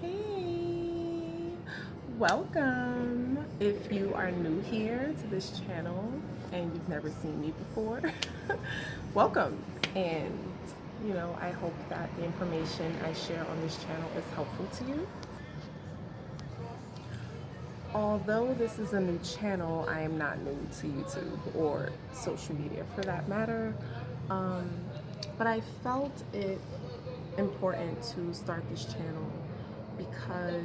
Hey, welcome. If you are new here to this channel and you've never seen me before, welcome. And I hope that the information I share on this channel is helpful to you. Although this is a new channel, I am not new to YouTube or social media for that matter. Um, but I felt it important to start this channel because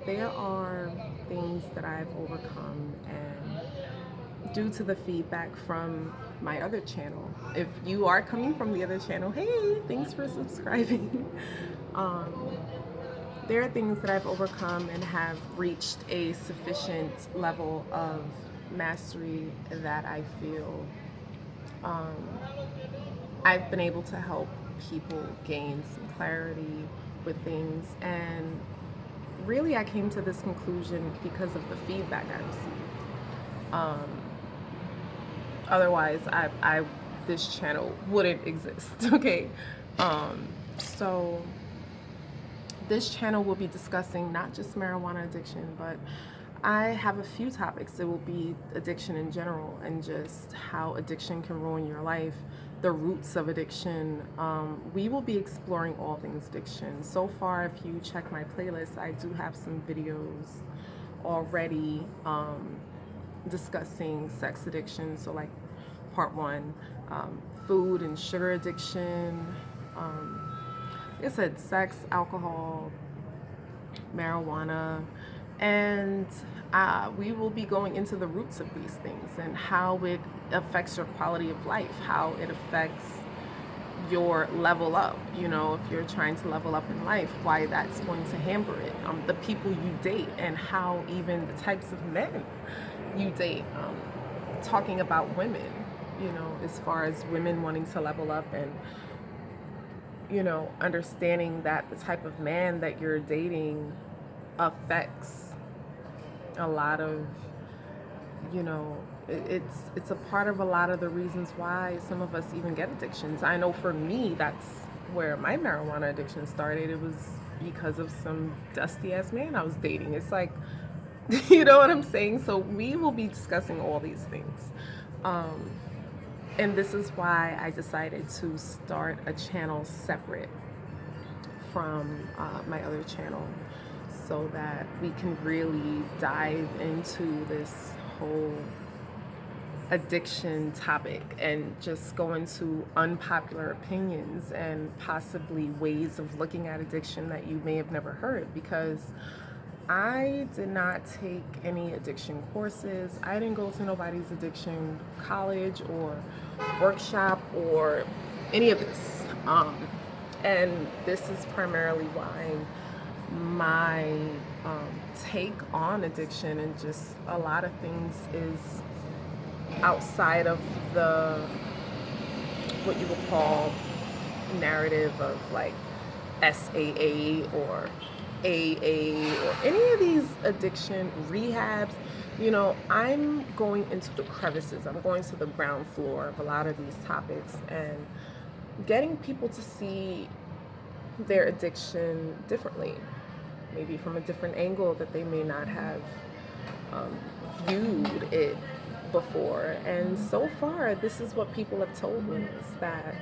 there are things that I've overcome, and due to the feedback from my other channel, if you are coming from the other channel, hey, thanks for subscribing. um, there are things that I've overcome and have reached a sufficient level of mastery that I feel um, I've been able to help people gain some clarity with things. And really, I came to this conclusion because of the feedback I received. Otherwise, this channel wouldn't exist. Okay, so this channel will be discussing not just marijuana addiction, but I have a few topics. It will be addiction in general and just how addiction can ruin your life, the roots of addiction. We will be exploring all things addiction. So far, if you check my playlist, I do have some videos already discussing sex addiction. So like part one, food and sugar addiction, like I said, sex, alcohol, marijuana, and we will be going into the roots of these things and how it affects your quality of life, how it affects your level up. If you're trying to level up in life, why that's going to hamper it, the people you date, and how even the types of men you date. Talking about women, as far as women wanting to level up, and understanding that the type of man that you're dating affects a lot of, it's a part of a lot of the reasons why some of us even get addictions. I know for me, that's where my marijuana addiction started. It was because of some dusty ass man I was dating. It's like, you know what I'm saying? So we will be discussing all these things. And this is why I decided to start a channel separate from my other channel, so that we can really dive into this whole addiction topic and just go into unpopular opinions and possibly ways of looking at addiction that you may have never heard. Because I did not take any addiction courses. I didn't go to nobody's addiction college or workshop or any of this. And this is primarily why my take on addiction and just a lot of things is outside of the what you would call narrative of like SAA or AA or any of these addiction rehabs. I'm going into the crevices. I'm going to the ground floor of a lot of these topics and getting people to see their addiction differently, maybe from a different angle that they may not have viewed it before. And so far, this is what people have told me, is that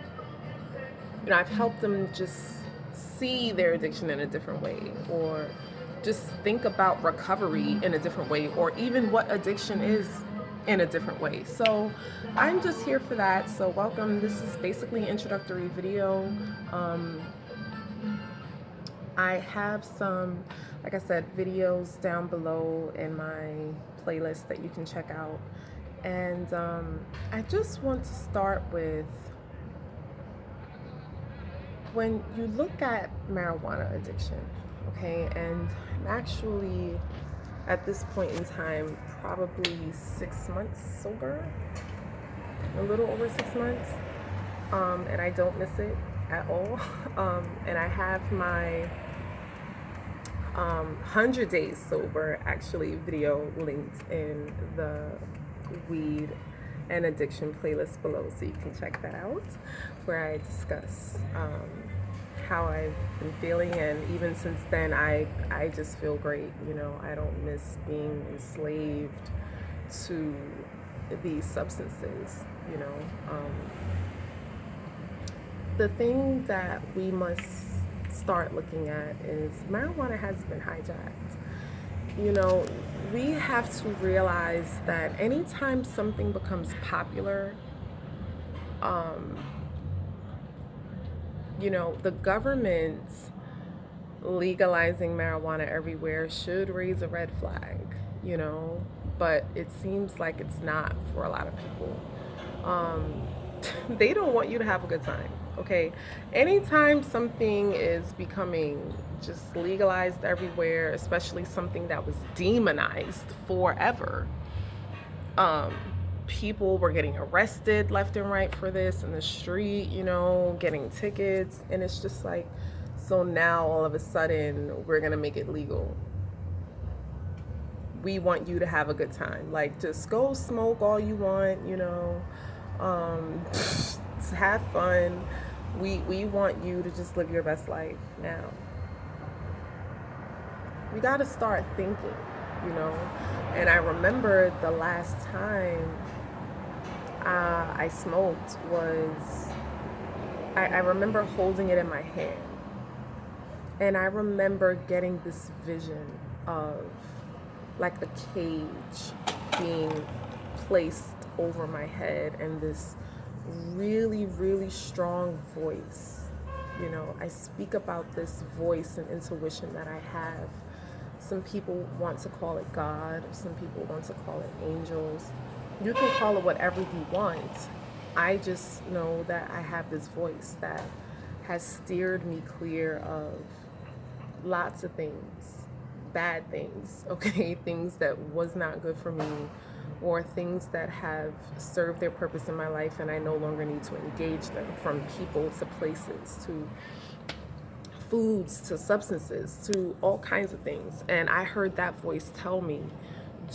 I've helped them just see their addiction in a different way, or just think about recovery in a different way, or even what addiction is in a different way. So I'm just here for that. So welcome. This is basically an introductory video. I have some, like I said, videos down below in my playlist that you can check out. And I just want to start with, when you look at marijuana addiction, okay, and I'm actually at this point in time probably 6 months sober, a little over 6 months, and I don't miss it at all. And I have my 100 days sober actually video linked in the weed and addiction playlist below, so you can check that out, where I discuss how I've been feeling, and even since then, I just feel great. You know, I don't miss being enslaved to these substances. You know, the thing that we must start looking at is marijuana has been hijacked. You know, we have to realize that anytime something becomes popular, um, you know, the government legalizing marijuana everywhere should raise a red flag, you know, but it seems like it's not for a lot of people. Um, they don't want you to have a good time, okay? Anytime something is becoming just legalized everywhere, especially something that was demonized forever, um, people were getting arrested left and right for this in the street, you know, getting tickets. And it's just like, so now all of a sudden we're going to make it legal. We want you to have a good time. Like, just go smoke all you want, you know, have fun. We want you to just live your best life now. We got to start thinking, you know. And I remember the last time I smoked was, I remember holding it in my hand. And I remember getting this vision of like a cage being placed over my head, and this really, really strong voice. You know, I speak about this voice and intuition that I have. Some people want to call it God, some people want to call it angels. You can call it whatever you want. I just know that I have this voice that has steered me clear of lots of things, bad things, okay, things that was not good for me, or things that have served their purpose in my life and I no longer need to engage them, from people to places to foods to substances to all kinds of things. And I heard that voice tell me,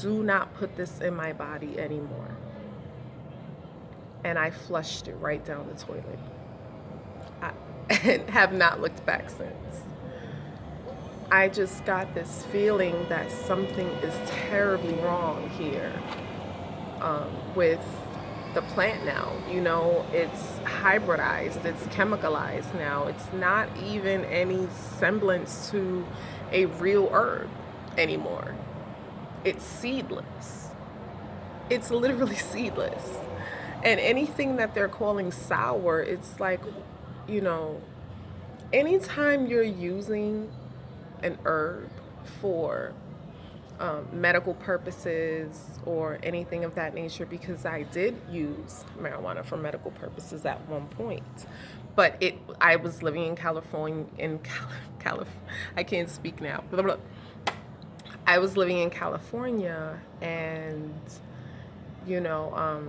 do not put this in my body anymore. And I flushed it right down the toilet. And have not looked back since. I just got this feeling that something is terribly wrong here with the plant now. You know, it's hybridized, it's chemicalized now. It's not even any semblance to a real herb anymore. It's seedless. It's literally seedless. And anything that they're calling sour, it's like, you know, anytime you're using an herb for medical purposes or anything of that nature, because I did use marijuana for medical purposes at one point, but I was living in California, I can't speak now. I was living in California, and you know,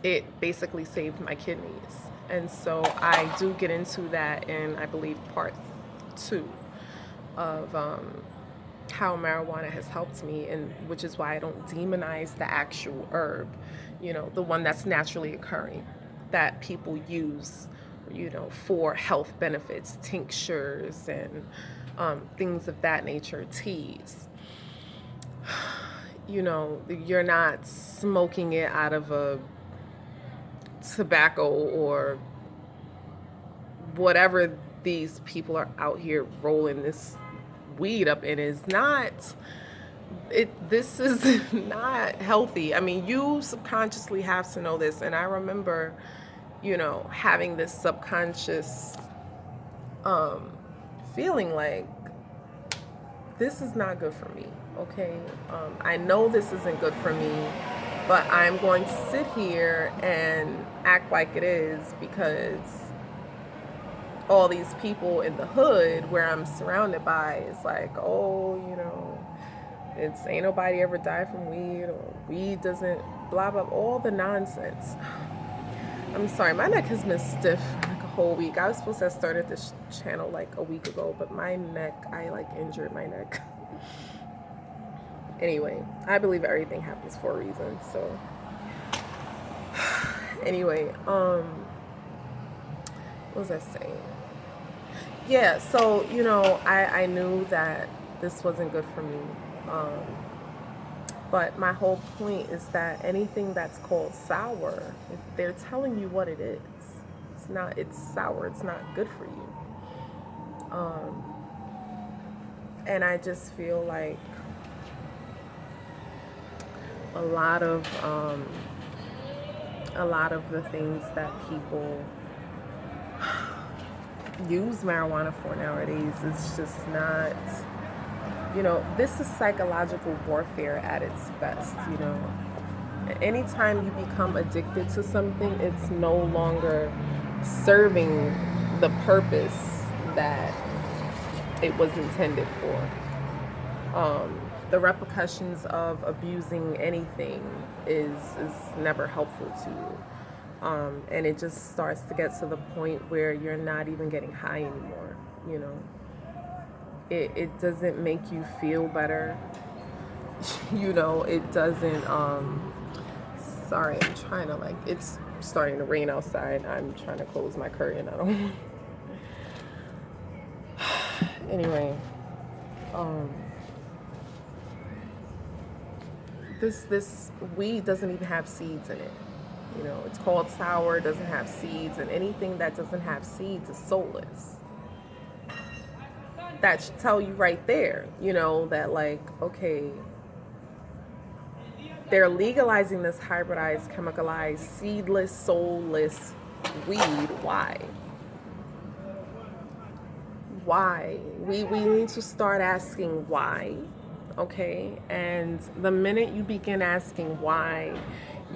it basically saved my kidneys. And so I do get into that in, I believe, part 2 of how marijuana has helped me, and which is why I don't demonize the actual herb, you know, the one that's naturally occurring, that people use, you know, for health benefits, tinctures and things of that nature, teas. You know, you're not smoking it out of a tobacco or whatever these people are out here rolling this weed up in. Is not this is not healthy. I mean, you subconsciously have to know this. And I remember, you know, having this subconscious feeling like, this is not good for me, okay? I know this isn't good for me, but I'm going to sit here and act like it is, because all these people in the hood where I'm surrounded by is like, oh, you know, it's ain't nobody ever died from weed, or weed doesn't blah blah, all the nonsense. I'm sorry, my neck has been stiff for like a whole week. I was supposed to have started this channel like a week ago, but my neck, I like injured my neck. Anyway, I believe everything happens for a reason. So anyway, what was I saying? Yeah, so, you know, I knew that this wasn't good for me. Um, but my whole point is that anything that's called sour, they're telling you what it is. It's sour, it's not good for you. Um, and I just feel like a lot of um, a lot of the things that people use marijuana for nowadays is just not, you know, this is psychological warfare at its best. You know, anytime you become addicted to something, it's no longer serving the purpose that it was intended for. The repercussions of abusing anything is never helpful to you. And it just starts to get to the point where you're not even getting high anymore. You know, it doesn't make you feel better. You know, it doesn't. Sorry, I'm trying to, like, it's starting to rain outside. I'm trying to close my curtain. I don't. Anyway, um, this weed doesn't even have seeds in it. You know, it's called sour, doesn't have seeds, and anything that doesn't have seeds is soulless. That should tell you right there, you know, that, like, okay, they're legalizing this hybridized, chemicalized, seedless, soulless weed. Why? Why? We need to start asking why, okay? And the minute you begin asking why,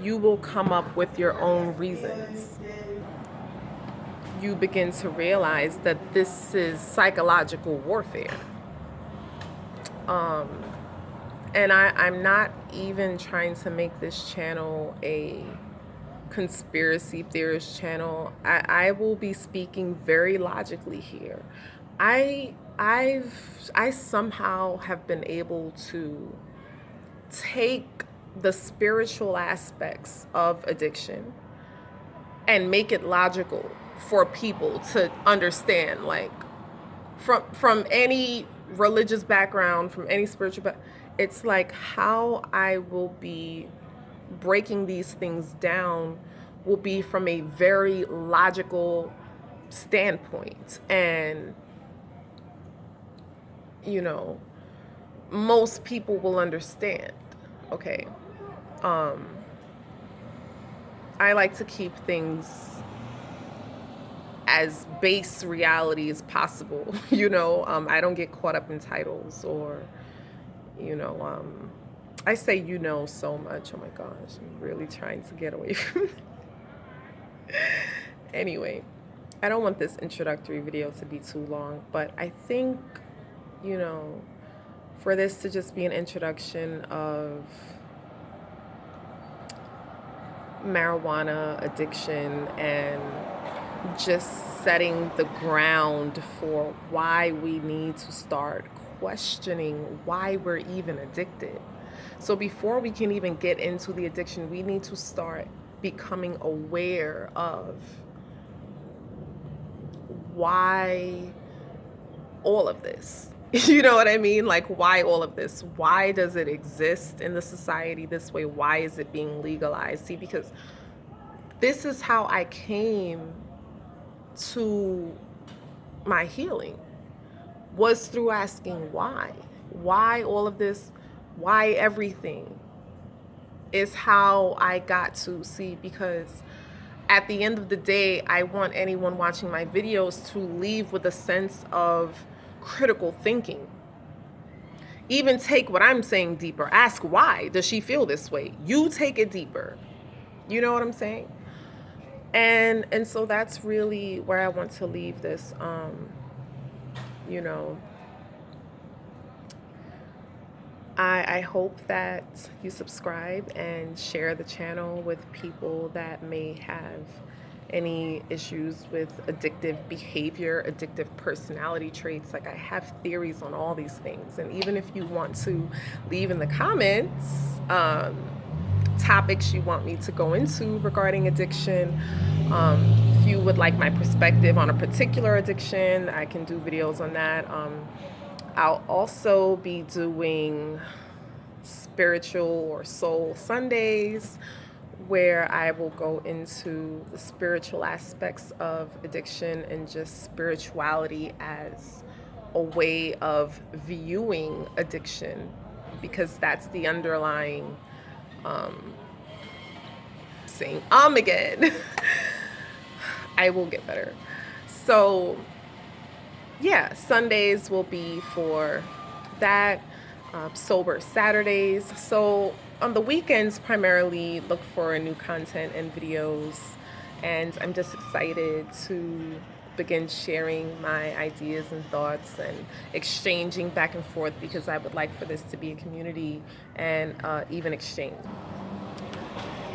you will come up with your own reasons. You begin to realize that this is psychological warfare. And I'm not even trying to make this channel a conspiracy theorist channel. I will be speaking very logically here. I somehow have been able to take the spiritual aspects of addiction and make it logical for people to understand, like, from any religious background, from any spiritual background. It's like how I will be breaking these things down will be from a very logical standpoint. And, you know, most people will understand. Okay. I like to keep things as base reality as possible. You know, I don't get caught up in titles or, you know, I say, you know, so much. Oh my gosh, I'm really trying to get away from it. Anyway, I don't want this introductory video to be too long, but I think, you know, for this to just be an introduction of marijuana addiction and just setting the ground for why we need to start questioning why we're even addicted. So before we can even get into the addiction, we need to start becoming aware of why all of this. You know what I mean? Like, why all of this? Why does it exist in the society this way? Why is it being legalized? See, because this is how I came to my healing, was through asking why. Why all of this? Why everything? Is how I got to see, because at the end of the day, I want anyone watching my videos to leave with a sense of critical thinking. Even take what I'm saying deeper. Ask why does she feel this way? You take it deeper. You know what I'm saying? And so that's really where I want to leave this. You know, I hope that you subscribe and share the channel with people that may have any issues with addictive behavior, addictive personality traits. Like, I have theories on all these things. And even if you want to leave in the comments, topics you want me to go into regarding addiction. If you would like my perspective on a particular addiction, I can do videos on that. I'll also be doing spiritual or soul Sundays, where I will go into the spiritual aspects of addiction and just spirituality as a way of viewing addiction, because that's the underlying saying again. I will get better. So yeah, Sundays will be for that. Sober Saturdays. So on the weekends, primarily look for new content and videos. And I'm just excited to begin sharing my ideas and thoughts and exchanging back and forth, because I would like for this to be a community and even exchange.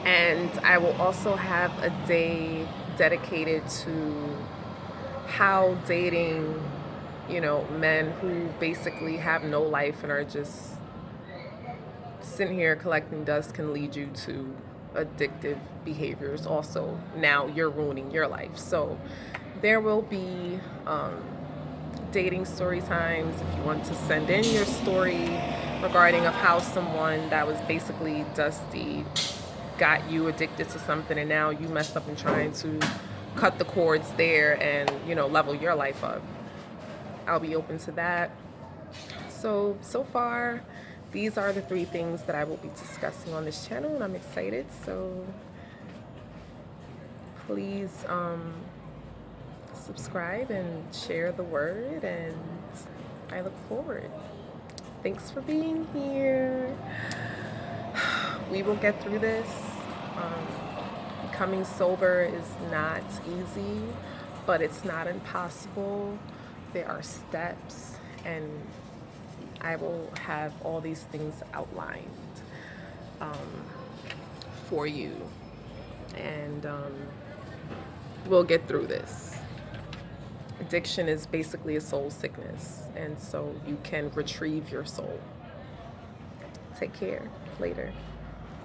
And I will also have a day dedicated to how dating, men who basically have no life and are just sitting here collecting dust can lead you to addictive behaviors. Also, now you're ruining your life. So there will be dating story times. If you want to send in your story regarding of how someone that was basically dusty got you addicted to something, and now you messed up in trying to cut the cords there and level your life up, I'll be open to that. So far, these are the 3 things that I will be discussing on this channel, and I'm excited. So please subscribe and share the word, and I look forward. Thanks for being here. We will get through this. Becoming sober is not easy, but it's not impossible. There are steps, and I will have all these things outlined for you, and we'll get through this. Addiction is basically a soul sickness, and so you can retrieve your soul. Take care. Later.